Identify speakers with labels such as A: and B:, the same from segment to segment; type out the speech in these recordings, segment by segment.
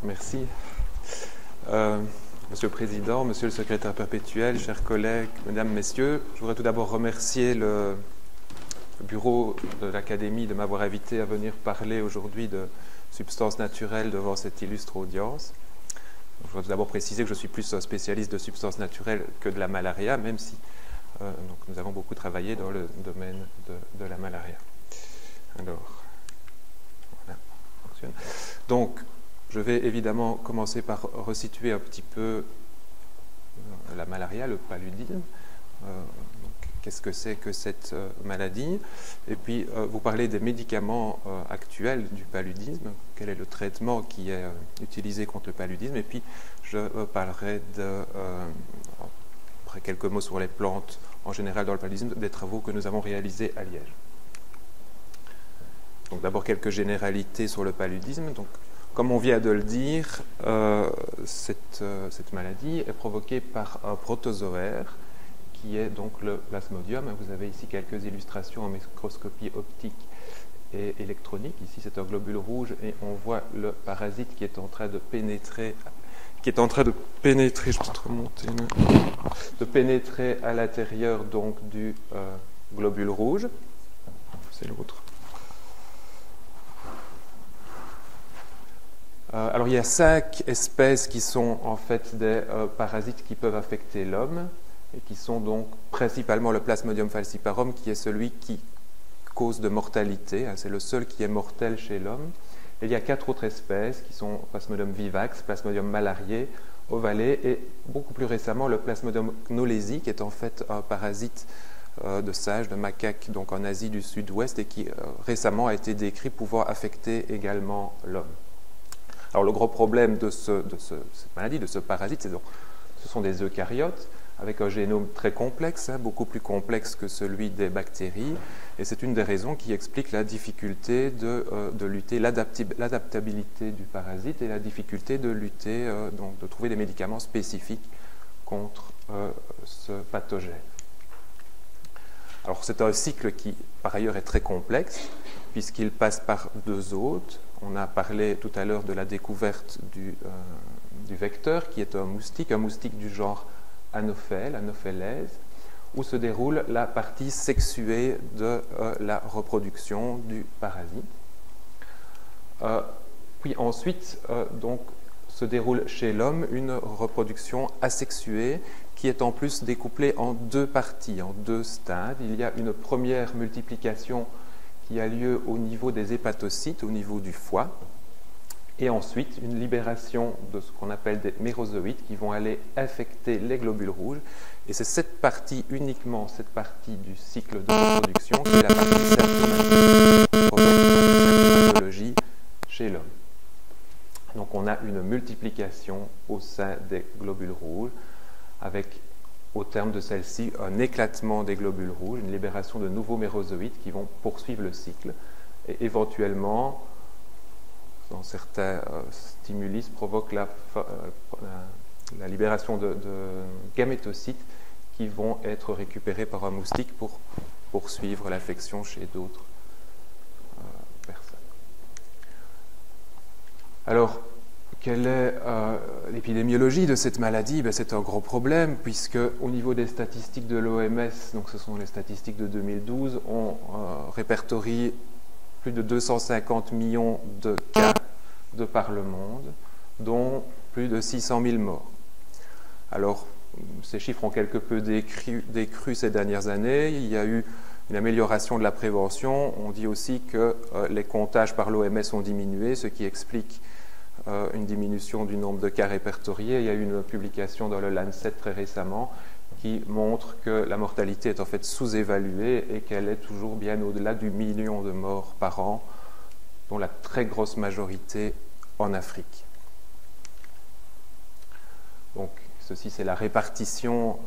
A: Merci. Monsieur le Président, Monsieur le Secrétaire perpétuel, chers collègues, Mesdames, Messieurs, je voudrais tout d'abord remercier le bureau de l'Académie de m'avoir invité à venir parler aujourd'hui de substances naturelles devant cette illustre audience. Je voudrais tout d'abord préciser que je suis plus spécialiste de substances naturelles que de la malaria, même si donc nous avons beaucoup travaillé dans le domaine de la malaria. Alors, voilà, ça fonctionne. Donc, je vais évidemment commencer par resituer un petit peu la malaria, le paludisme. Qu'est-ce que c'est que cette maladie? Et puis, vous parler des médicaments actuels du paludisme, quel est le traitement qui est utilisé contre le paludisme. Et puis, je parlerai après quelques mots sur les plantes en général dans le paludisme, des travaux que nous avons réalisés à Liège. Donc, d'abord, quelques généralités sur le paludisme. Donc, comme on vient de le dire, cette maladie est provoquée par un protozoaire qui est donc le plasmodium. Vous avez ici quelques illustrations en microscopie optique et électronique. Ici, c'est un globule rouge et on voit le parasite qui est en train de pénétrer, je vais peut-être remonter là, de pénétrer à l'intérieur donc du globule rouge. C'est l'autre. Alors, il y a 5 espèces qui sont en fait des parasites qui peuvent affecter l'homme et qui sont donc principalement le Plasmodium falciparum qui est celui qui cause de mortalité. C'est le seul qui est mortel chez l'homme. Et il y a 4 autres espèces qui sont Plasmodium vivax, Plasmodium malariae, ovale et beaucoup plus récemment le Plasmodium knowlesi qui est en fait un parasite de singes, de macaques donc en Asie du Sud-Ouest et qui récemment a été décrit pouvant affecter également l'homme. Alors le gros problème de cette maladie, de ce parasite, ce sont des eucaryotes avec un génome très complexe, beaucoup plus complexe que celui des bactéries, et c'est une des raisons qui explique la difficulté de lutter, l'adaptabilité du parasite et la difficulté de lutter, donc de trouver des médicaments spécifiques contre ce pathogène. Alors c'est un cycle qui par ailleurs est très complexe puisqu'il passe par 2 hôtes. On a parlé tout à l'heure de la découverte du vecteur qui est un moustique du genre Anopheles, où se déroule la partie sexuée de la reproduction du parasite. Puis ensuite, donc, se déroule chez l'homme une reproduction asexuée qui est en plus découplée en 2 parties, en 2 stades. Il y a une première multiplication qui a lieu au niveau des hépatocytes, au niveau du foie, et ensuite une libération de ce qu'on appelle des mérozoïtes qui vont aller infecter les globules rouges. Et c'est uniquement cette partie du cycle de reproduction qui est la partie symptomatique, symptomatologie chez l'homme. Donc on a une multiplication au sein des globules rouges avec, au terme de celle-ci, un éclatement des globules rouges, une libération de nouveaux mérozoïtes qui vont poursuivre le cycle et éventuellement, dans certains stimuli, provoque la libération de gamétocytes qui vont être récupérés par un moustique pour poursuivre l'infection chez d'autres personnes. Alors, quelle est l'épidémiologie de cette maladie? C'est un gros problème puisque au niveau des statistiques de l'OMS, donc ce sont les statistiques de 2012, on répertorie plus de 250 millions de cas de par le monde, dont plus de 600 000 morts. Alors, ces chiffres ont quelque peu décru ces dernières années. Il y a eu une amélioration de la prévention. On dit aussi que les comptages par l'OMS ont diminué, ce qui explique une diminution du nombre de cas répertoriés. Il y a eu une publication dans le Lancet très récemment qui montre que la mortalité est en fait sous-évaluée et qu'elle est toujours bien au-delà du 1 million de morts par an, dont la très grosse majorité en Afrique. Donc, ceci, c'est la répartition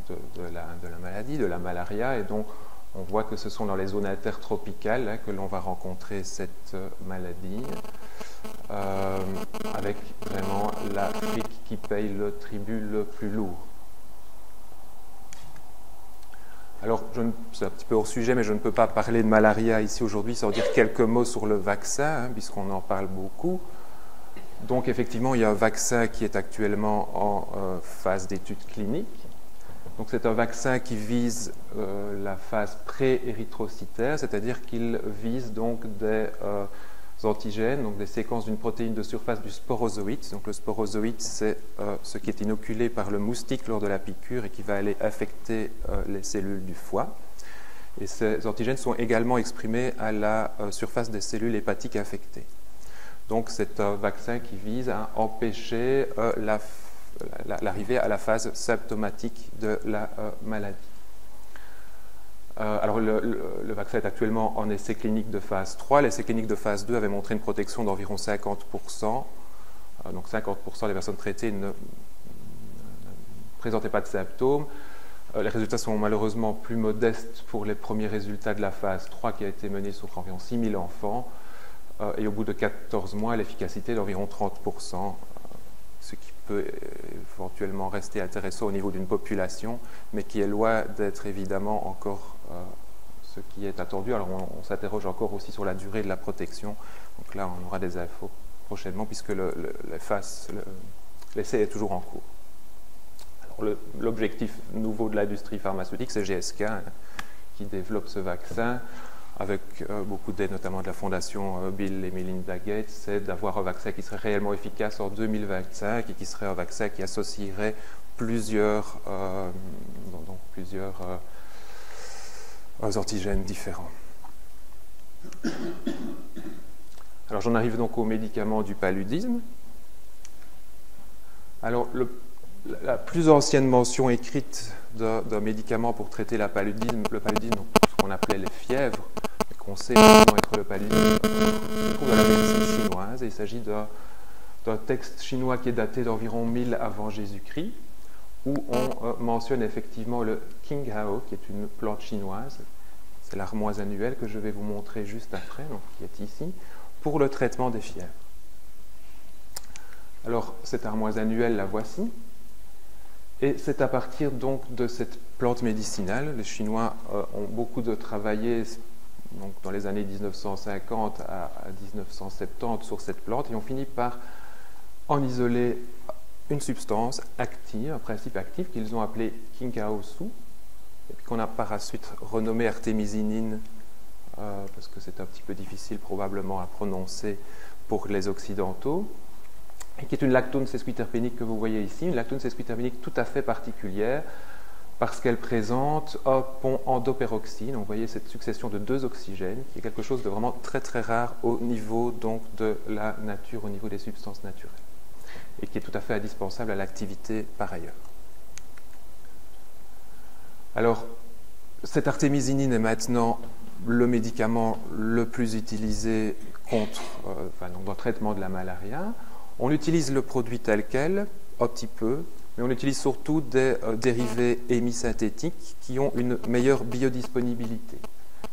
A: de la maladie, de la malaria, et donc on voit que ce sont dans les zones intertropicales que l'on va rencontrer cette maladie, avec vraiment l'Afrique qui paye le tribut le plus lourd. Alors, c'est un petit peu hors sujet, mais je ne peux pas parler de malaria ici aujourd'hui sans dire quelques mots sur le vaccin, puisqu'on en parle beaucoup. Donc effectivement, il y a un vaccin qui est actuellement en phase d'étude clinique. Donc c'est un vaccin qui vise la phase pré-érythrocytaire, c'est-à-dire qu'il vise donc des antigènes, donc des séquences d'une protéine de surface du sporozoïde. Donc le sporozoïde, c'est ce qui est inoculé par le moustique lors de la piqûre et qui va aller affecter les cellules du foie. Et ces antigènes sont également exprimés à la surface des cellules hépatiques affectées. Donc c'est un vaccin qui vise à empêcher l'arrivée à la phase symptomatique de la maladie. Alors le vaccin est actuellement en essai clinique de phase 3. L'essai clinique de phase 2 avait montré une protection d'environ 50%. Donc 50% des personnes traitées ne présentaient pas de symptômes. Les résultats sont malheureusement plus modestes pour les premiers résultats de la phase 3 qui a été menée sur environ 6000 enfants. Et au bout de 14 mois, l'efficacité est d'environ 30%, ce qui peut éventuellement rester intéressant au niveau d'une population, mais qui est loin d'être évidemment encore ce qui est attendu. Alors on s'interroge encore aussi sur la durée de la protection. Donc là, on aura des infos prochainement, puisque l'essai est toujours en cours. L'objectif nouveau de l'industrie pharmaceutique, c'est GSK, qui développe ce vaccin avec beaucoup d'aide, notamment de la fondation Bill et Melinda Gates, c'est d'avoir un vaccin qui serait réellement efficace en 2025 et qui serait un vaccin qui associerait plusieurs antigènes différents. Alors j'en arrive donc au médicament du paludisme. Alors la plus ancienne mention écrite d'un médicament pour traiter le paludisme, ce qu'on appelait les fièvres, et qu'on sait maintenant être le paludisme, se trouve dans la médecine chinoise. Et il s'agit d'un texte chinois qui est daté d'environ 1000 avant Jésus-Christ, où on mentionne effectivement le Qinghao, qui est une plante chinoise. C'est l'armoise annuelle que je vais vous montrer juste après, donc qui est ici, pour le traitement des fièvres. Alors, cette armoise annuelle, la voici. Et c'est à partir donc de cette plante médicinale, les Chinois ont beaucoup travaillé donc dans les années 1950 à 1970 sur cette plante, et ont fini par en isoler une substance active, un principe actif qu'ils ont appelé Qinghao-su, et puis qu'on a par la suite renommé artémisinine, parce que c'est un petit peu difficile probablement à prononcer pour les Occidentaux, et qui est une lactone sesquiterpénique que vous voyez ici, une lactone sesquiterpénique tout à fait particulière, parce qu'elle présente un pont endopéroxyne. Vous voyez cette succession de 2 oxygènes, qui est quelque chose de vraiment très très rare au niveau donc de la nature, au niveau des substances naturelles, et qui est tout à fait indispensable à l'activité par ailleurs. Alors, cette artémisinine est maintenant le médicament le plus utilisé dans le traitement de la malaria. On utilise le produit tel quel, un petit peu, mais on utilise surtout des dérivés hémisynthétiques qui ont une meilleure biodisponibilité.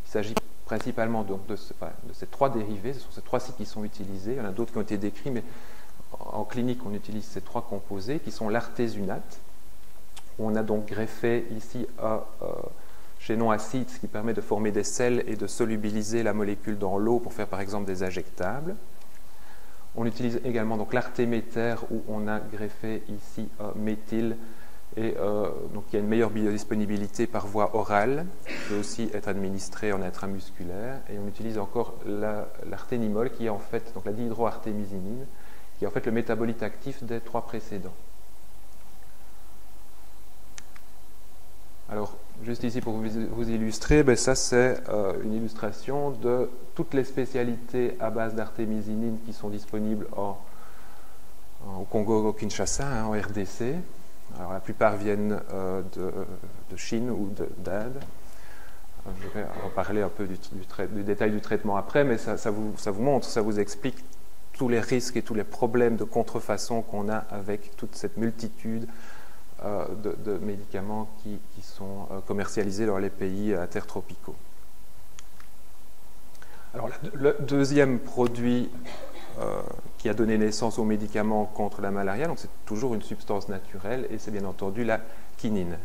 A: Il s'agit principalement donc de ces 3 dérivés, ce sont ces 3 sites qui sont utilisés. Il y en a d'autres qui ont été décrits, mais en clinique, on utilise ces 3 composés qui sont l'artésunate. On a donc greffé ici un chaînon acide, ce qui permet de former des sels et de solubiliser la molécule dans l'eau pour faire par exemple des injectables. On utilise également donc l'artéméter, où on a greffé ici méthyle, et donc il y a une meilleure biodisponibilité par voie orale, qui peut aussi être administrée en intramusculaire. Et on utilise encore l'arténimol, qui est en fait donc la dihydroartémisinine, qui est en fait le métabolite actif des 3 précédents. Alors, juste ici pour vous illustrer, ça c'est une illustration de toutes les spécialités à base d'artémisinine qui sont disponibles au Congo, au Kinshasa, en RDC. Alors, la plupart viennent de Chine ou d'Inde. Je vais reparler un peu du détail du traitement après, mais ça vous montre, ça vous explique tous les risques et tous les problèmes de contrefaçon qu'on a avec toute cette multitude de médicaments qui sont commercialisés dans les pays intertropicaux. Alors, le deuxième produit qui a donné naissance aux médicaments contre la malaria, donc c'est toujours une substance naturelle, et c'est bien entendu la quinine.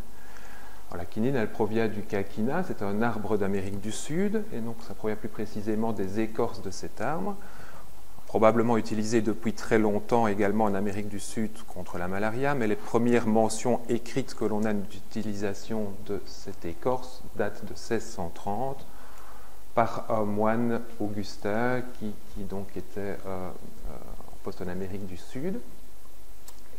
A: Alors, la quinine, elle provient du quinquina, c'est un arbre d'Amérique du Sud, et donc ça provient plus précisément des écorces de cet arbre. probablement utilisé depuis très longtemps également en Amérique du Sud contre la malaria, mais les premières mentions écrites que l'on a d'utilisation de cette écorce datent de 1630 par un moine Augustin qui donc était en poste en Amérique du Sud.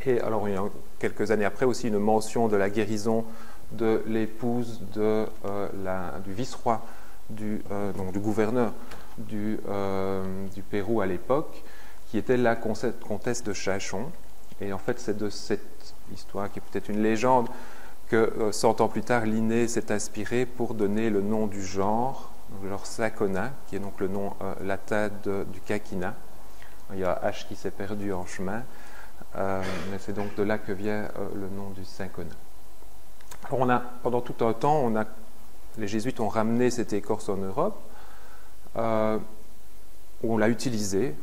A: Et alors, il y a quelques années après aussi une mention de la guérison de l'épouse du vice-roi, donc du gouverneur du Pérou à l'époque, qui était la comtesse de Chachon. Et en fait, c'est de cette histoire, qui est peut-être une légende, que 100 ans plus tard, Linné s'est inspiré pour donner le nom du genre Sacona, qui est donc le nom latin du Caquina. Il y a un H qui s'est perdu en chemin, mais c'est donc de là que vient le nom du Sacona. Alors pendant tout un temps, les jésuites ont ramené cette écorce en Europe, où on l'a utilisée,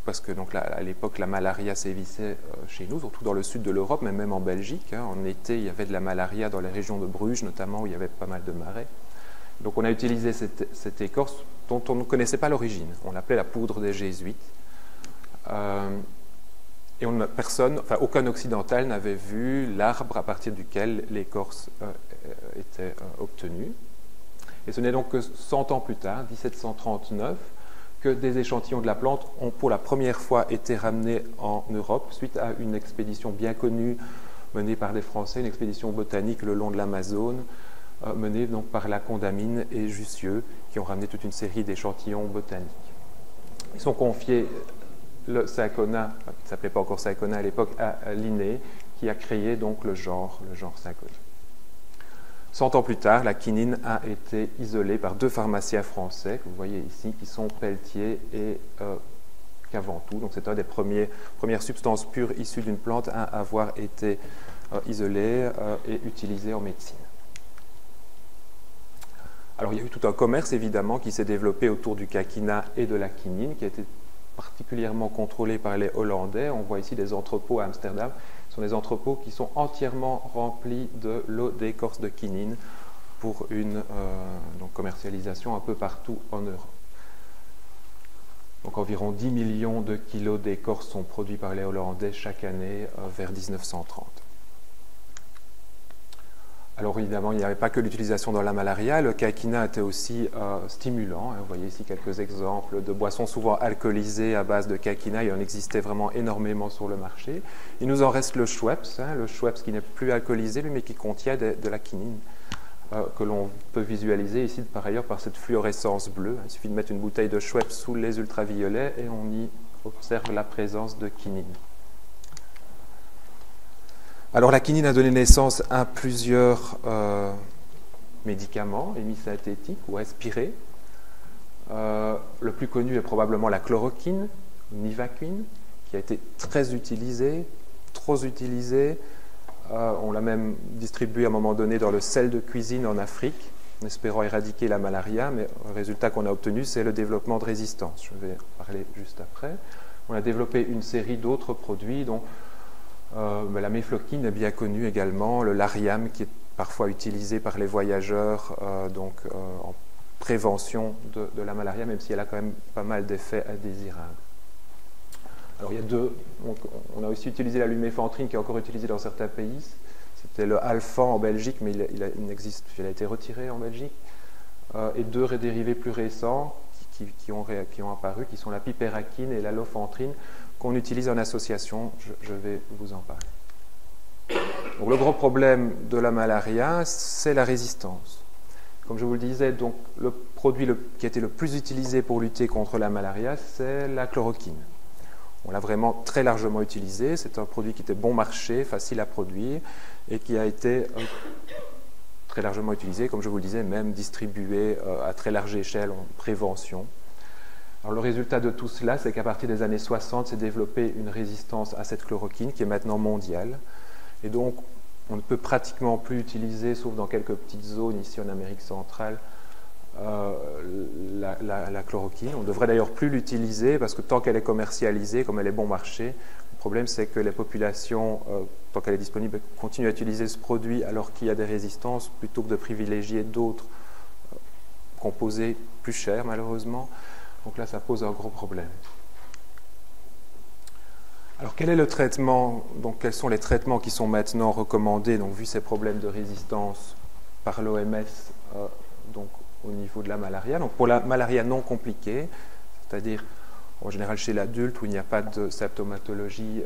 A: parce que donc à l'époque la malaria sévissait chez nous, surtout dans le sud de l'Europe, mais même en Belgique. En été, il y avait de la malaria dans les régions de Bruges, notamment, où il y avait pas mal de marais. Donc on a utilisé cette écorce dont on ne connaissait pas l'origine. On l'appelait la poudre des jésuites. Et aucun occidental n'avait vu l'arbre à partir duquel l'écorce était obtenue. Et ce n'est donc que 100 ans plus tard, 1739, que des échantillons de la plante ont pour la première fois été ramenés en Europe suite à une expédition bien connue menée par des Français, une expédition botanique le long de l'Amazone, menée donc par la Condamine et Jussieu, qui ont ramené toute une série d'échantillons botaniques. Ils ont confié le Sacona, qui ne s'appelait pas encore Sacona à l'époque, à Linné, qui a créé donc le genre Sacona. 100 ans plus tard, la quinine a été isolée par deux pharmaciens français, que vous voyez ici, qui sont Pelletier et Caventou. Donc c'est une des premières substances pures issues d'une plante à avoir été isolée et utilisée en médecine. Alors il y a eu tout un commerce évidemment qui s'est développé autour du caquina et de la quinine, qui a été particulièrement contrôlé par les Hollandais. On voit ici des entrepôts à Amsterdam. Ce sont des entrepôts qui sont entièrement remplis de l'eau d'écorce de quinine pour une commercialisation un peu partout en Europe. Donc environ 10 millions de kilos d'écorce sont produits par les Hollandais chaque année vers 1930. Alors évidemment, il n'y avait pas que l'utilisation dans la malaria, le caquina était aussi stimulant. Vous voyez ici quelques exemples de boissons souvent alcoolisées à base de caquina, il en existait vraiment énormément sur le marché. Il nous en reste le Schweppes, le Schweppes qui n'est plus alcoolisé, mais qui contient de la quinine, que l'on peut visualiser ici par ailleurs par cette fluorescence bleue. Il suffit de mettre une bouteille de Schweppes sous les ultraviolets et on y observe la présence de quinine. Alors la quinine a donné naissance à plusieurs médicaments hémisynthétiques ou aspirés. Le plus connu est probablement la chloroquine, Nivaquine, qui a été très utilisée, trop utilisée. On l'a même distribuée à un moment donné dans le sel de cuisine en Afrique, en espérant éradiquer la malaria, mais le résultat qu'on a obtenu, c'est le développement de résistance. Je vais en parler juste après. On a développé une série d'autres produits, dont la méfloquine est bien connue également, le lariam qui est parfois utilisé par les voyageurs en prévention de la malaria, même si elle a quand même pas mal d'effets indésirables. Alors il y a on a aussi utilisé la luméfantrine qui est encore utilisée dans certains pays. C'était le Alfan en Belgique, mais il a été retiré en Belgique. Et deux dérivés plus récents qui ont apparu, qui sont la pipéraquine et la lofentrine, qu'on utilise en association, je vais vous en parler. Donc, le gros problème de la malaria, c'est la résistance. Comme je vous le disais, donc, le produit qui a été le plus utilisé pour lutter contre la malaria, c'est la chloroquine. On l'a vraiment très largement utilisé. C'est un produit qui était bon marché, facile à produire et qui a été très largement utilisé, comme je vous le disais, même distribué à très large échelle en prévention. Alors, le résultat de tout cela, c'est qu'à partir des années 60, s'est développée une résistance à cette chloroquine qui est maintenant mondiale. Et donc, on ne peut pratiquement plus utiliser, sauf dans quelques petites zones ici en Amérique centrale, la chloroquine. On ne devrait d'ailleurs plus l'utiliser parce que tant qu'elle est commercialisée, comme elle est bon marché, le problème c'est que les populations, tant qu'elle est disponible, continuent à utiliser ce produit alors qu'il y a des résistances plutôt que de privilégier d'autres composés plus chers malheureusement. Donc là, ça pose un gros problème. Alors, quel est le traitement? Donc, quels sont les traitements qui sont maintenant recommandés, donc, vu ces problèmes de résistance par l'OMS donc, au niveau de la malaria? Donc, pour la malaria non compliquée, c'est-à-dire en général chez l'adulte où il n'y a pas de symptomatologie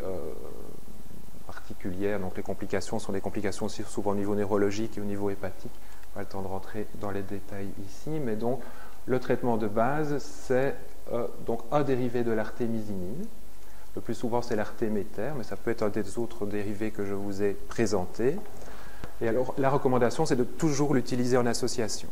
A: particulière, donc les complications sont des complications aussi souvent au niveau neurologique et au niveau hépatique. Pas le temps de rentrer dans les détails ici, mais donc le traitement de base, c'est donc un dérivé de l'artémisinine. Le plus souvent, c'est l'artéméter, mais ça peut être un des autres dérivés que je vous ai présentés. Et alors, la recommandation, c'est de toujours l'utiliser en association.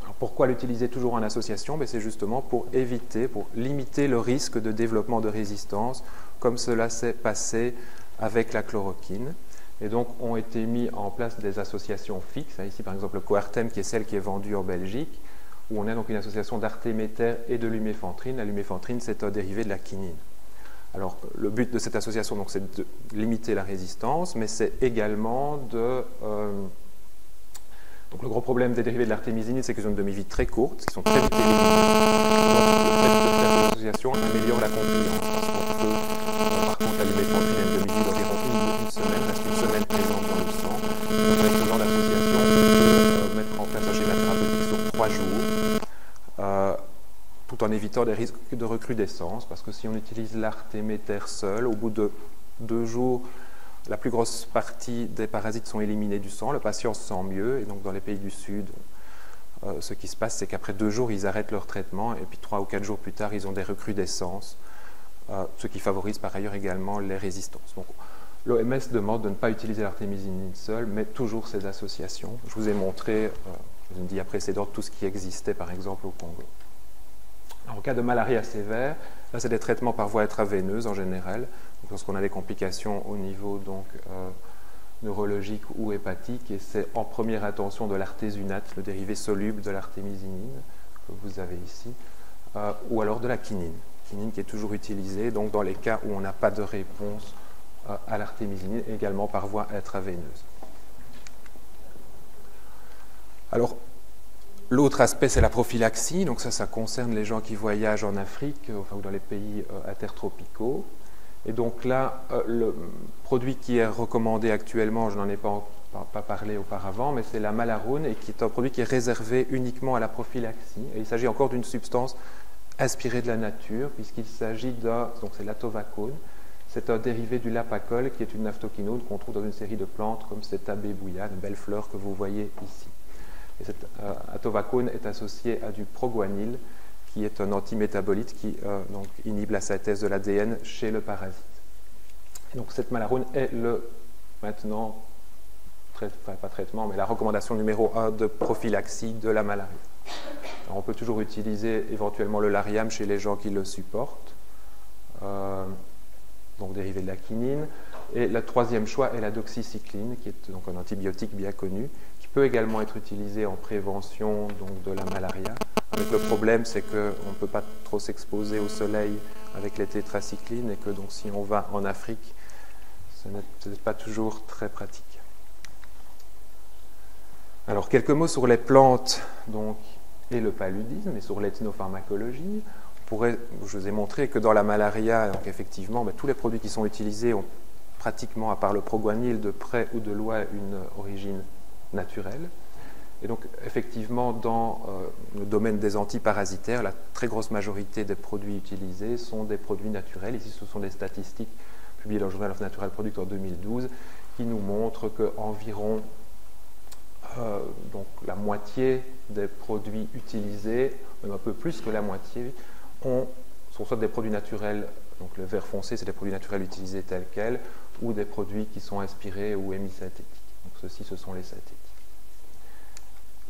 A: Alors, pourquoi l'utiliser toujours en association? C'est justement pour éviter, pour limiter le risque de développement de résistance, comme cela s'est passé avec la chloroquine. Et donc, ont été mis en place des associations fixes. Ici, par exemple, le Coartem, qui est celle qui est vendue en Belgique, où on a donc une association d'artéméter et de luméfantrine. La luméfantrine, c'est un dérivé de la quinine. Alors, le but de cette association, c'est de limiter la résistance, mais c'est également de... donc, le gros problème des dérivés de l'artémisinine, c'est qu'ils ont une demi-vie très courte, qui sont très vite éliminés. Donc, le fait de faire cette association améliore la compliance, parce qu'on peut, par contre, la luméfantrine a une demi-vie d'environ une semaine, reste une semaine présente dans le sang. Donc, avec ce genre d'association, on peut mettre en place un schéma thérapeutique sur 3 jours, tout en évitant des risques de recrudescence, parce que si on utilise l'artéméter seul, au bout de 2 jours, la plus grosse partie des parasites sont éliminés du sang, le patient se sent mieux, et donc dans les pays du Sud, ce qui se passe, c'est qu'après 2 jours, ils arrêtent leur traitement, et puis 3 ou 4 jours plus tard, ils ont des recrudescences, ce qui favorise par ailleurs également les résistances. Donc, l'OMS demande de ne pas utiliser l'artémisinine seule, mais toujours ces associations. Je vous ai montré, dans une dia précédente, tout ce qui existait, par exemple, au Congo. En cas de malaria sévère, là c'est des traitements par voie intraveineuse en général, lorsqu'on a des complications au niveau donc, neurologique ou hépatique, et c'est en première intention de l'artésunate, le dérivé soluble de l'artémisinine que vous avez ici, ou alors de la quinine qui est toujours utilisée donc dans les cas où on n'a pas de réponse à l'artémisinine, également par voie intraveineuse. Alors, l'autre aspect, c'est la prophylaxie. Donc ça concerne les gens qui voyagent en Afrique, enfin, ou dans les pays intertropicaux. Et donc là, le produit qui est recommandé actuellement, je n'en ai pas parlé auparavant, mais c'est la Malarone, et qui est un produit qui est réservé uniquement à la prophylaxie. Et il s'agit encore d'une substance inspirée de la nature, puisqu'il s'agit donc c'est l'atovacone. C'est un dérivé du lapacol, qui est une naphthoquinone qu'on trouve dans une série de plantes comme cette abébouilla, une belle fleur que vous voyez ici. Et cet atovacone est associé à du proguanil, qui est un antimétabolite qui donc, inhibe la synthèse de l'ADN chez le parasite. Et donc cette Malarone est maintenant, pas traitement, mais la recommandation numéro 1 de prophylaxie de la malaria. Alors, on peut toujours utiliser éventuellement le Lariam chez les gens qui le supportent, donc dérivé de la quinine. Et le troisième choix est la doxycycline, qui est donc un antibiotique bien connu, qui peut également être utilisé en prévention donc, de la malaria. Avec le problème, c'est qu'on ne peut pas trop s'exposer au soleil avec les tétracyclines, et que donc si on va en Afrique, ce n'est peut-être pas toujours très pratique. Alors, quelques mots sur les plantes donc, et le paludisme, et sur l'ethnopharmacologie. Je vous ai montré que dans la malaria, donc effectivement, tous les produits qui sont utilisés ont pratiquement, à part le proguanil, de près ou de loin, une origine naturelle. Et donc, effectivement, dans le domaine des antiparasitaires, la très grosse majorité des produits utilisés sont des produits naturels. Ici, ce sont des statistiques publiées dans le Journal of Natural Products en 2012 qui nous montrent qu'environ donc la moitié des produits utilisés, même un peu plus que la moitié, sont soit des produits naturels, donc le vert foncé, c'est des produits naturels utilisés tels quels, ou des produits qui sont inspirés ou hémisynthétiques. Donc ceux-ci, ce sont les synthétiques.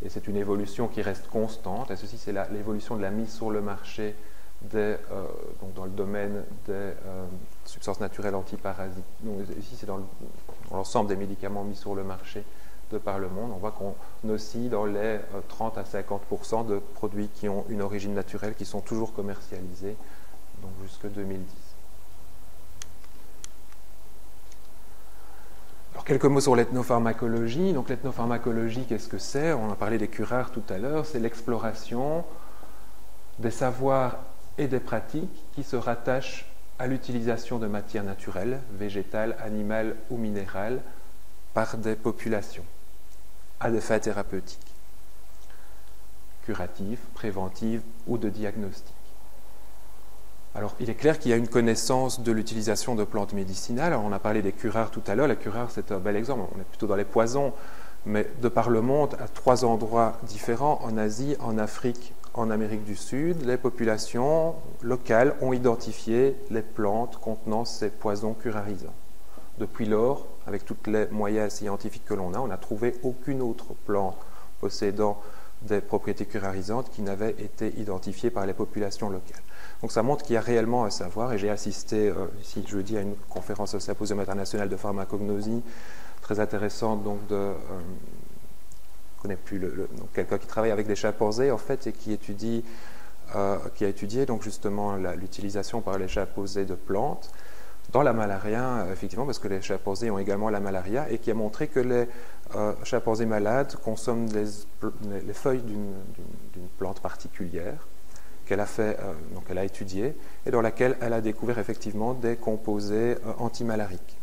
A: Et c'est une évolution qui reste constante, et ceci, c'est l'évolution de la mise sur le marché donc dans le domaine des substances naturelles antiparasites. Donc ici, c'est dans l'ensemble des médicaments mis sur le marché de par le monde. On voit qu'on oscille dans les 30 à 50% de produits qui ont une origine naturelle qui sont toujours commercialisés, donc jusque 2010. Alors, quelques mots sur l'ethnopharmacologie. Donc, l'ethnopharmacologie, qu'est-ce que c'est? On a parlé des curares tout à l'heure. C'est l'exploration des savoirs et des pratiques qui se rattachent à l'utilisation de matières naturelles, végétales, animales ou minérales, par des populations, à des fins thérapeutiques, curatives, préventives ou de diagnostic. Alors, il est clair qu'il y a une connaissance de l'utilisation de plantes médicinales. Alors, on a parlé des curares tout à l'heure. Les curares, c'est un bel exemple. On est plutôt dans les poisons, mais de par le monde, à 3 endroits différents, en Asie, en Afrique, en Amérique du Sud, les populations locales ont identifié les plantes contenant ces poisons curarisants. Depuis lors, avec tous les moyens scientifiques que l'on a, on n'a trouvé aucune autre plante possédant des propriétés curarisantes qui n'avait été identifiée par les populations locales. Donc ça montre qu'il y a réellement un savoir, et j'ai assisté ici jeudi à une conférence au Symposium international de pharmacognosie très intéressante, donc je ne connais plus quelqu'un qui travaille avec des chimpanzés en fait et qui a étudié donc justement l'utilisation par les chimpanzés de plantes dans la malaria, effectivement, parce que les chimpanzés ont également la malaria, et qui a montré que les chimpanzés malades consomment les feuilles d'une plante particulière qu'elle a étudiée et dans laquelle elle a découvert effectivement des composés antimalariques.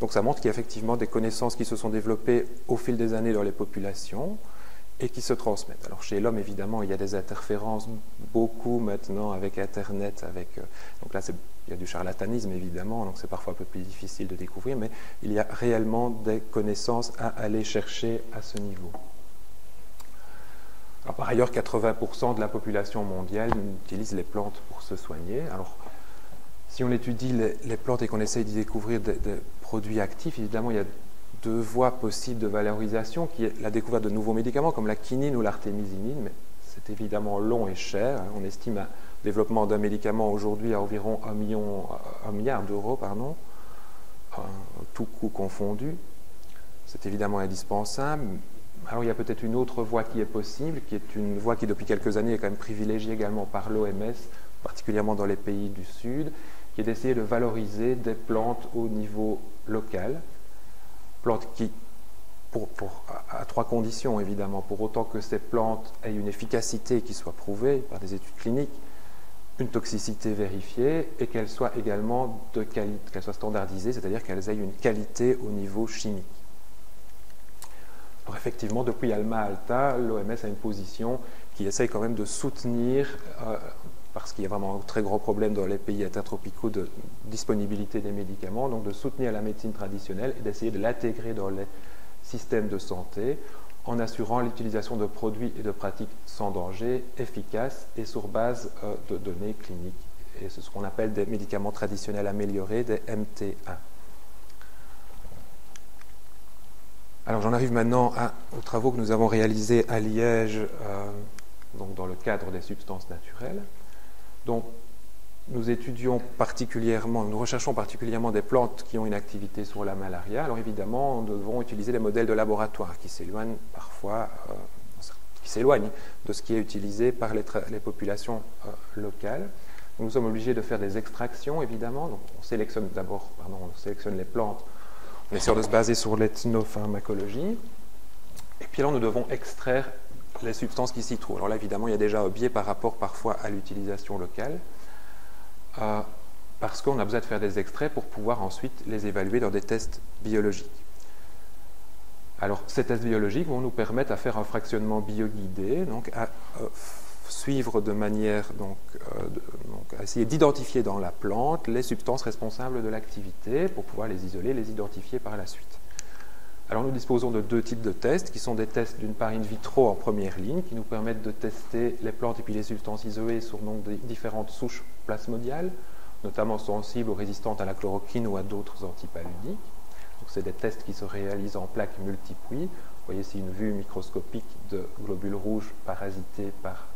A: Donc ça montre qu'il y a effectivement des connaissances qui se sont développées au fil des années dans les populations et qui se transmettent. Alors chez l'homme, évidemment, il y a des interférences beaucoup maintenant avec Internet, donc là il y a du charlatanisme évidemment, donc c'est parfois un peu plus difficile de découvrir, mais il y a réellement des connaissances à aller chercher à ce niveau. Alors, par ailleurs, 80% de la population mondiale utilise les plantes pour se soigner. Alors, si on étudie les plantes et qu'on essaye d'y découvrir des produits actifs, évidemment, il y a 2 voies possibles de valorisation, qui est la découverte de nouveaux médicaments comme la quinine ou l'artémisinine, mais c'est évidemment long et cher. On estime un développement d'un médicament aujourd'hui à environ 1 milliard d'euros, tout coût confondu. C'est évidemment indispensable. Alors il y a peut-être une autre voie qui est possible, qui est une voie qui depuis quelques années est quand même privilégiée également par l'OMS, particulièrement dans les pays du Sud, qui est d'essayer de valoriser des plantes au niveau local, plantes qui, à 3 conditions évidemment, pour autant que ces plantes aient une efficacité qui soit prouvée par des études cliniques, une toxicité vérifiée et qu'elles soient également qu'elles soient standardisées, c'est-à-dire qu'elles aient une qualité au niveau chimique. Alors effectivement, depuis Alma Ata, l'OMS a une position qui essaye quand même de soutenir, parce qu'il y a vraiment un très gros problème dans les pays intertropicaux de disponibilité des médicaments, donc de soutenir la médecine traditionnelle et d'essayer de l'intégrer dans les systèmes de santé en assurant l'utilisation de produits et de pratiques sans danger, efficaces et sur base de données cliniques. Et c'est ce qu'on appelle des médicaments traditionnels améliorés, des MTA. Alors j'en arrive maintenant aux travaux que nous avons réalisés à Liège, donc dans le cadre des substances naturelles. Donc nous recherchons particulièrement des plantes qui ont une activité sur la malaria. Alors évidemment, nous devons utiliser des modèles de laboratoire qui s'éloignent parfois, de ce qui est utilisé par les populations locales. Donc, nous sommes obligés de faire des extractions, évidemment. Donc, on sélectionne les plantes. On essaie de se baser sur l'ethnopharmacologie. Et puis là, nous devons extraire les substances qui s'y trouvent. Alors là, évidemment, il y a déjà un biais par rapport parfois à l'utilisation locale, parce qu'on a besoin de faire des extraits pour pouvoir ensuite les évaluer dans des tests biologiques. Alors, ces tests biologiques vont nous permettre à faire un fractionnement bioguidé, donc à suivre de manière, à essayer d'identifier dans la plante les substances responsables de l'activité pour pouvoir les isoler, les identifier par la suite. Alors nous disposons de 2 types de tests qui sont des tests d'une part in vitro en première ligne qui nous permettent de tester les plantes et puis les substances isolées sur des différentes souches plasmodiales, notamment sensibles ou résistantes à la chloroquine ou à d'autres antipaludiques. Donc c'est des tests qui se réalisent en plaques multipuits. Vous voyez ici une vue microscopique de globules rouges parasités par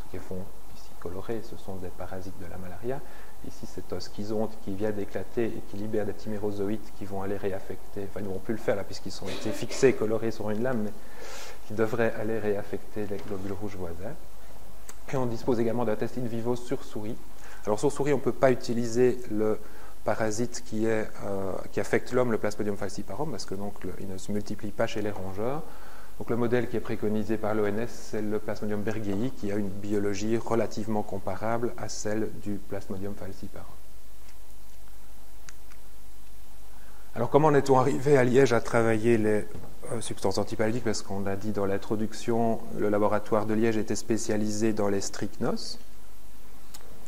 A: qui font ici colorés, ce sont des parasites de la malaria. Ici, c'est un schizonte qui vient d'éclater et qui libère des thimérozoïtes qui vont aller réaffecter, enfin, ils n'auront plus le faire là, puisqu'ils ont été fixés, colorés sur une lame, mais qui devraient aller réaffecter les globules rouges voisins. Et on dispose également d'un test in vivo sur souris. Alors, sur souris, on ne peut pas utiliser le parasite qui affecte l'homme, le Plasmodium falciparum, parce que donc, il ne se multiplie pas chez les rongeurs. Donc le modèle qui est préconisé par l'ONS, c'est le Plasmodium berghei, qui a une biologie relativement comparable à celle du Plasmodium falciparum. Alors comment en est-on arrivé à Liège à travailler les substances antipaludiques? Parce qu'on a dit dans l'introduction, le laboratoire de Liège était spécialisé dans les strychnos,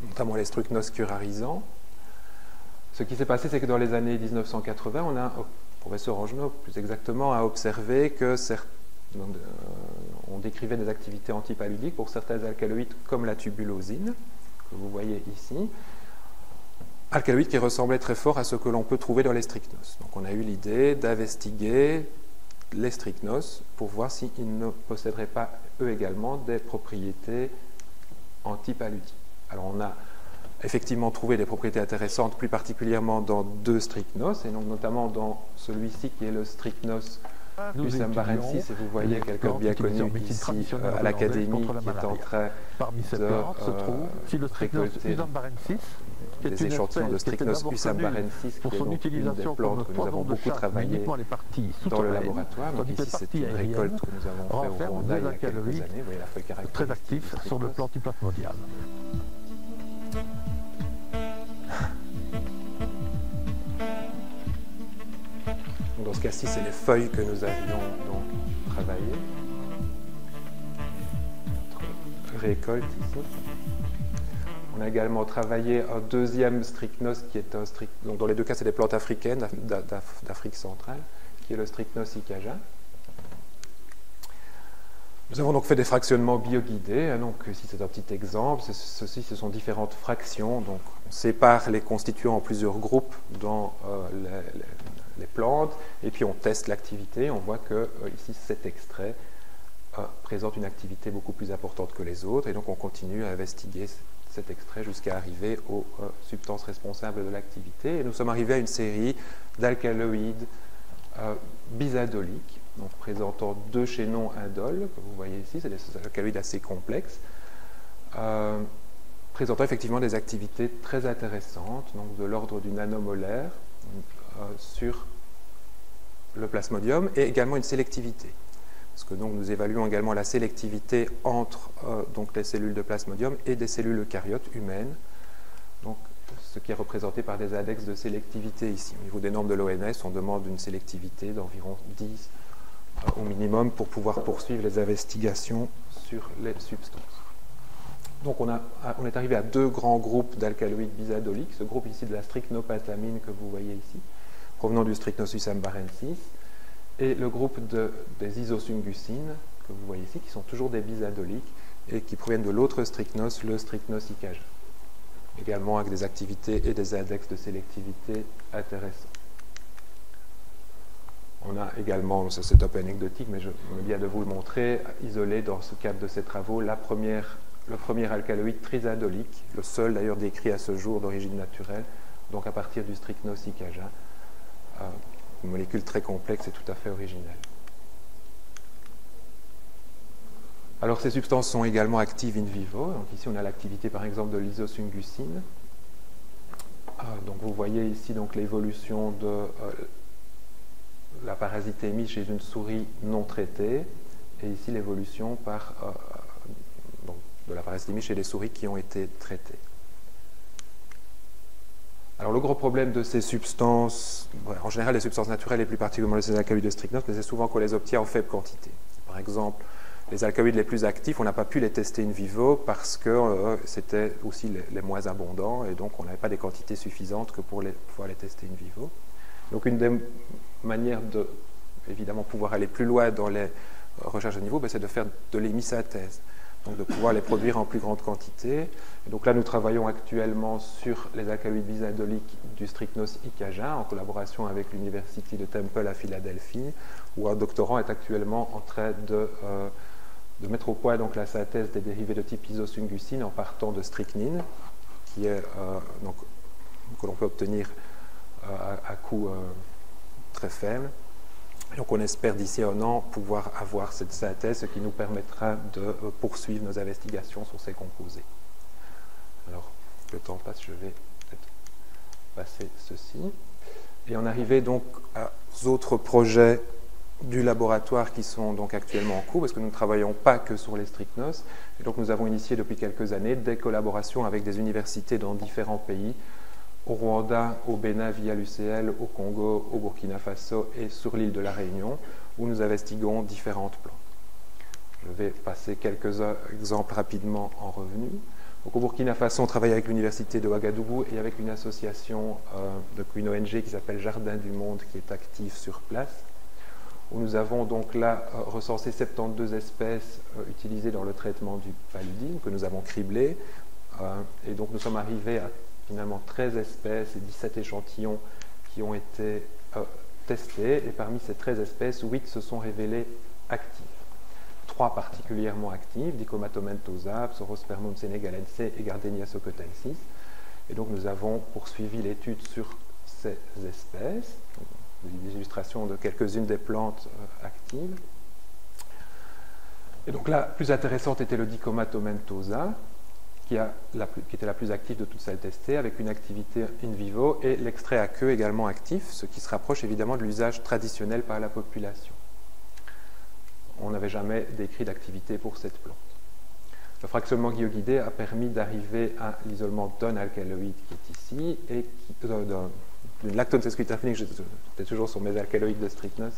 A: notamment les strychnos curarisants. Ce qui s'est passé, c'est que dans les années 1980, le professeur Angenot, plus exactement, a observé que on décrivait des activités antipaludiques pour certains alcaloïdes comme la tubulosine, que vous voyez ici, alcaloïdes qui ressemblaient très fort à ce que l'on peut trouver dans les strychnos. Donc on a eu l'idée d'investiguer les strychnos pour voir s'ils ne posséderaient pas, eux également, des propriétés antipaludiques. Alors on a effectivement trouvé des propriétés intéressantes, plus particulièrement dans deux strychnos, et donc notamment dans celui-ci qui est le strychnos usambarensis, et vous voyez quelqu'un bien connu ici à l'Académie qui est en train de récolter des échantillons de Strychnos usambarensis, qui est donc une des plantes que nous avons beaucoup travaillé dans le laboratoire. Donc ici, c'est une récolte que nous avons fait au Rwanda il y a quelques années. Vous voyez la feuille caractéristique.
B: Très actif sur le plan plasmodial.
A: Dans ce cas-ci, c'est les feuilles que nous avions donc travaillées. Notre récolte ici. On a également travaillé un deuxième strychnos qui est un strychnos, donc dans les deux cas, c'est des plantes africaines d'Afrique centrale, qui est le strychnos icaja. Nous avons donc fait des fractionnements bioguidés. Donc ici, c'est un petit exemple. Ceci, ce sont différentes fractions. Donc on sépare les constituants en plusieurs groupes dans les plantes, et puis on teste l'activité. On voit que ici, cet extrait présente une activité beaucoup plus importante que les autres, et donc on continue à investiguer cet extrait jusqu'à arriver aux substances responsables de l'activité. Et nous sommes arrivés à une série d'alcaloïdes bisadoliques, donc présentant deux chaînons indoles, que vous voyez ici, c'est des alcaloïdes assez complexes, présentant effectivement des activités très intéressantes, donc de l'ordre du nanomolaire sur le plasmodium, et également une sélectivité. Parce que donc, nous évaluons également la sélectivité entre donc les cellules de plasmodium et des cellules eucaryotes humaines, donc, ce qui est représenté par des index de sélectivité ici. Au niveau des normes de l'OMS, on demande une sélectivité d'environ 10 au minimum pour pouvoir poursuivre les investigations sur les substances. Donc on est arrivé à deux grands groupes d'alcaloïdes bisadoliques, ce groupe ici de la strychnopentamine que vous voyez ici, provenant du Strychnos usambarensis, et le groupe des isosungusines, que vous voyez ici, qui sont toujours des bisadoliques et qui proviennent de l'autre strychnos, le Strychnos icaja. Également avec des activités et des index de sélectivité intéressants. On a également, ça c'est un peu anecdotique, mais je me viens de vous le montrer, isolé dans ce cadre de ces travaux, le premier alcaloïde trisadolique, le seul d'ailleurs décrit à ce jour d'origine naturelle, donc à partir du Strychnos icaja. Une molécule très complexe et tout à fait originelle. Alors ces substances sont également actives in vivo. Donc ici on a l'activité par exemple de l'isosungusine. Donc vous voyez ici donc l'évolution de la parasitémie chez une souris non traitée, et ici l'évolution de la parasitémie chez les souris qui ont été traitées. Alors le gros problème de ces substances, en général les substances naturelles et plus particulièrement les alcaloïdes de strychnos, mais c'est souvent qu'on les obtient en faible quantité. Par exemple, les alcaloïdes les plus actifs, on n'a pas pu les tester in vivo parce que c'était aussi les moins abondants, et donc on n'avait pas des quantités suffisantes que pour pouvoir les tester in vivo. Donc une des manières de, évidemment, pouvoir aller plus loin dans les recherches de niveau, c'est de faire de l'hémisynthèse, donc de pouvoir les produire en plus grande quantité. Et donc là, nous travaillons actuellement sur les alcaloïdes bisadoliques du Strychnos icaja en collaboration avec l'Université de Temple à Philadelphie, où un doctorant est actuellement en train de mettre au point donc, la synthèse des dérivés de type isosungusine en partant de strychnine, qui est, que l'on peut obtenir à coût très faible. Et donc on espère d'ici un an pouvoir avoir cette synthèse, ce qui nous permettra de poursuivre nos investigations sur ces composés. Alors, le temps passe, je vais peut-être passer ceci. Et on arrivait donc aux autres projets du laboratoire qui sont donc actuellement en cours, parce que nous ne travaillons pas que sur les strychnos. Et donc nous avons initié depuis quelques années des collaborations avec des universités dans différents pays au Rwanda, au Bénin via l'UCL, au Congo, au Burkina Faso et sur l'île de la Réunion, où nous investiguons différentes plantes. Je vais passer quelques exemples rapidement en revue. Donc, au Burkina Faso, on travaille avec l'université de Ouagadougou et avec une association, une ONG qui s'appelle Jardin du Monde, qui est active sur place, où nous avons donc là recensé 72 espèces utilisées dans le traitement du paludisme, que nous avons criblées. Et donc nous sommes arrivés à finalement 13 espèces et 17 échantillons qui ont été testés. Et parmi ces 13 espèces, 8 se sont révélées actives. 3 particulièrement actives, Dichomatomentosa, Psorospermum senegalense et Gardenia socotensis. Et donc nous avons poursuivi l'étude sur ces espèces. Des illustrations de quelques-unes des plantes actives. Et donc la plus intéressante était le Dichomatomentosa, qui était la plus active de toutes celles testées, avec une activité in vivo, et l'extrait à queue également actif, ce qui se rapproche évidemment de l'usage traditionnel par la population. On n'avait jamais décrit d'activité pour cette plante. Le fractionnement guidé a permis d'arriver à l'isolement d'un alcaloïde qui est ici, et d'une lactone sesquiterpénique, j'étais toujours sur mes alcaloïdes de Strychnos,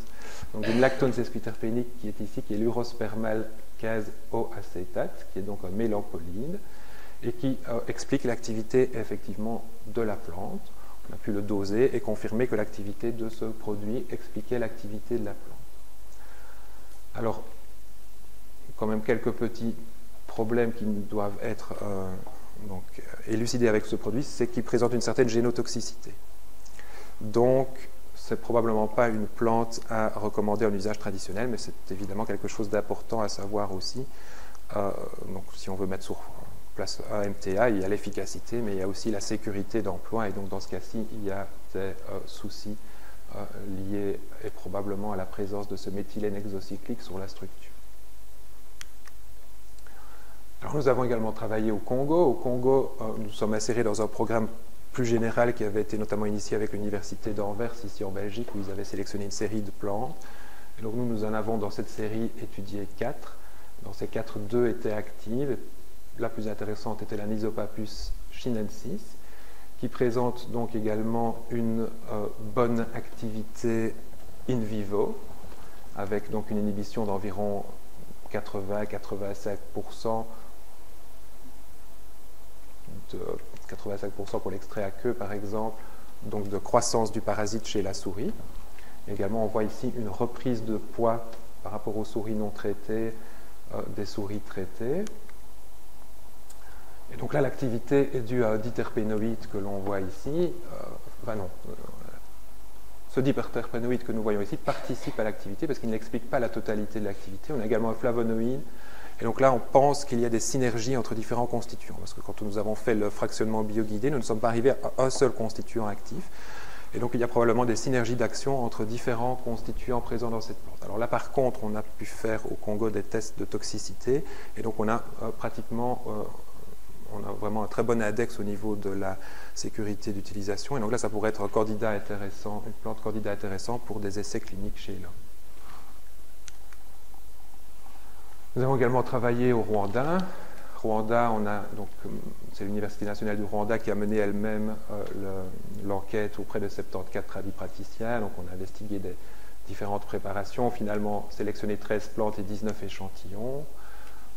A: donc d'une lactone sesquiterpénique qui est ici, qui est l'urospermal 15-O-acétate, qui est donc un mélampolide, et qui explique l'activité effectivement de la plante. On a pu le doser et confirmer que l'activité de ce produit expliquait l'activité de la plante. Alors, quand même quelques petits problèmes qui doivent être élucidés avec ce produit, c'est qu'il présente une certaine génotoxicité. Donc, ce n'est probablement pas une plante à recommander en usage traditionnel, mais c'est évidemment quelque chose d'important à savoir aussi. Donc, si on veut mettre sur place un MTA, il y a l'efficacité, mais il y a aussi la sécurité d'emploi, et donc dans ce cas-ci, il y a des soucis liés et probablement à la présence de ce méthylène hexacyclique sur la structure. Alors, nous avons également travaillé au Congo. Au Congo, nous sommes insérés dans un programme plus général qui avait été notamment initié avec l'université d'Anvers, ici en Belgique, où ils avaient sélectionné une série de plantes. Et donc nous en avons dans cette série étudié 4. Dans ces 4, 2 étaient actives. La plus intéressante était la Nysopapus chinensis, qui présente donc également une bonne activité in vivo, avec donc une inhibition d'environ 80-85%, de 85% pour l'extrait à queue par exemple, donc de croissance du parasite chez la souris. Également, on voit ici une reprise de poids par rapport aux souris non traitées, des souris traitées. Et donc là, l'activité est due à un diterpénoïde que l'on voit ici. Ce diterpénoïde que nous voyons ici participe à l'activité parce qu'il n'explique pas la totalité de l'activité. On a également un flavonoïde. Et donc là, on pense qu'il y a des synergies entre différents constituants. Parce que quand nous avons fait le fractionnement bioguidé, nous ne sommes pas arrivés à un seul constituant actif. Et donc, il y a probablement des synergies d'action entre différents constituants présents dans cette plante. Alors là, par contre, on a pu faire au Congo des tests de toxicité. Et donc, on a vraiment un très bon index au niveau de la sécurité d'utilisation. Et donc là, ça pourrait être un candidat intéressant, une plante candidat intéressant pour des essais cliniques chez l'homme. Nous avons également travaillé au Rwanda. C'est l'Université nationale du Rwanda qui a mené elle-même l'enquête auprès de 74 tradipraticiens. Donc on a investigué des différentes préparations, finalement sélectionné 13 plantes et 19 échantillons,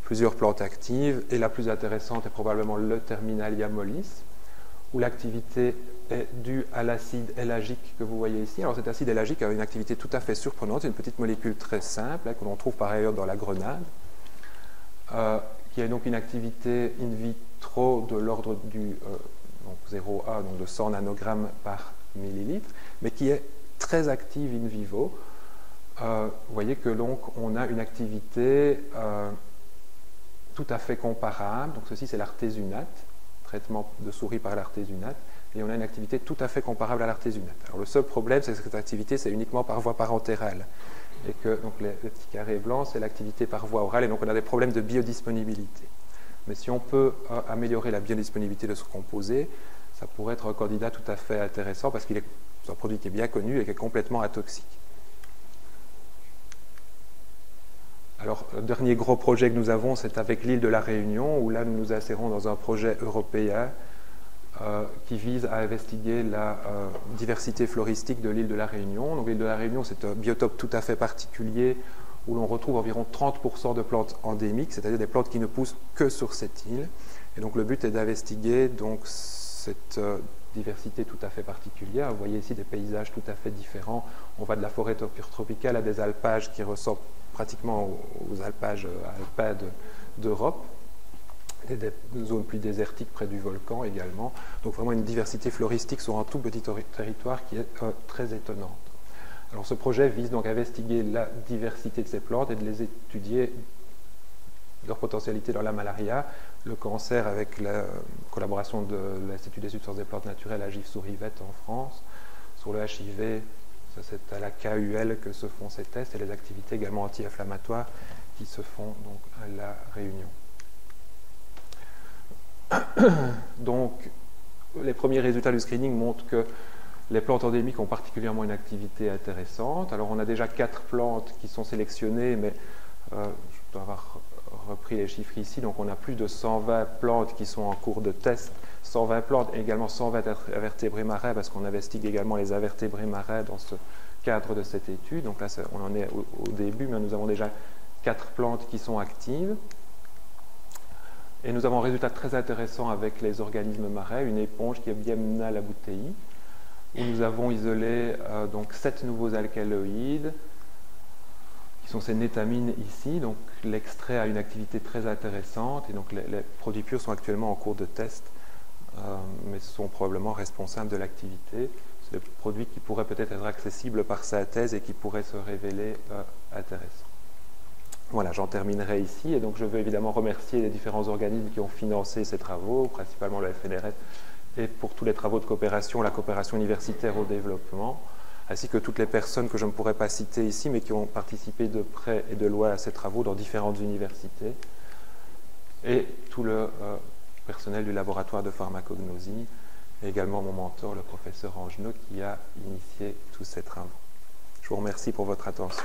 A: plusieurs plantes actives, et la plus intéressante est probablement le Terminalia mollis, où l'activité est due à l'acide éllagique que vous voyez ici. Alors cet acide éllagique a une activité tout à fait surprenante, c'est une petite molécule très simple, que l'on trouve par ailleurs dans la grenade, qui a donc une activité in vitro de l'ordre du 0,1, donc de 100 nanogrammes par millilitre, mais qui est très active in vivo. Vous voyez que donc on a une activité tout à fait comparable. Donc ceci c'est l'artésunate, traitement de souris par l'artésunate, et on a une activité tout à fait comparable à l'artésunate. Alors le seul problème, c'est que cette activité c'est uniquement par voie parentérale, et que donc les petits carrés blancs c'est l'activité par voie orale, et donc on a des problèmes de biodisponibilité. Mais si on peut améliorer la biodisponibilité de ce composé, ça pourrait être un candidat tout à fait intéressant parce qu'il est un produit qui est bien connu et qui est complètement atoxique. Alors, le dernier gros projet que nous avons, c'est avec l'île de la Réunion, où là, nous nous insérons dans un projet européen qui vise à investiguer la diversité floristique de l'île de la Réunion. Donc l'île de la Réunion, c'est un biotope tout à fait particulier où l'on retrouve environ 30% de plantes endémiques, c'est-à-dire des plantes qui ne poussent que sur cette île. Et donc le but est d'investiguer donc cette diversité tout à fait particulière. Vous voyez ici des paysages tout à fait différents. On va de la forêt tropicale à des alpages qui ressemblent pratiquement aux alpages alpins d'Europe. Et des zones plus désertiques près du volcan également. Donc vraiment une diversité floristique sur un tout petit territoire qui est très étonnante. Alors ce projet vise donc à investiguer la diversité de ces plantes et de les étudier, leur potentialité dans la malaria, le cancer avec la collaboration de l'Institut des substances des plantes naturelles à Gif-sous-Rivette en France, sur le HIV, c'est à la KUL que se font ces tests, et les activités également anti-inflammatoires qui se font donc à La Réunion. Donc, les premiers résultats du screening montrent que les plantes endémiques ont particulièrement une activité intéressante. Alors, on a déjà 4 plantes qui sont sélectionnées, mais je dois avoir repris les chiffres ici. Donc, on a plus de 120 plantes qui sont en cours de test. 120 plantes et également 120 invertébrés marins, parce qu'on investigue également les invertébrés marins dans ce cadre de cette étude. Donc là, on en est au début, mais nous avons déjà 4 plantes qui sont actives. Et nous avons un résultat très intéressant avec les organismes marins, une éponge qui est Biemna labutei, où nous avons isolé donc 7 nouveaux alcaloïdes, qui sont ces nétamines ici. Donc l'extrait a une activité très intéressante, et donc les produits purs sont actuellement en cours de test, mais sont probablement responsables de l'activité. C'est des produits qui pourraient peut-être être accessibles par synthèse et qui pourraient se révéler intéressants. Voilà, j'en terminerai ici, et donc je veux évidemment remercier les différents organismes qui ont financé ces travaux, principalement le FNRS, et pour tous les travaux de coopération, la coopération universitaire au développement, ainsi que toutes les personnes que je ne pourrais pas citer ici, mais qui ont participé de près et de loin à ces travaux dans différentes universités, et tout le personnel du laboratoire de pharmacognosie, et également mon mentor, le professeur Angenot, qui a initié tous ces travaux. Je vous remercie pour votre attention.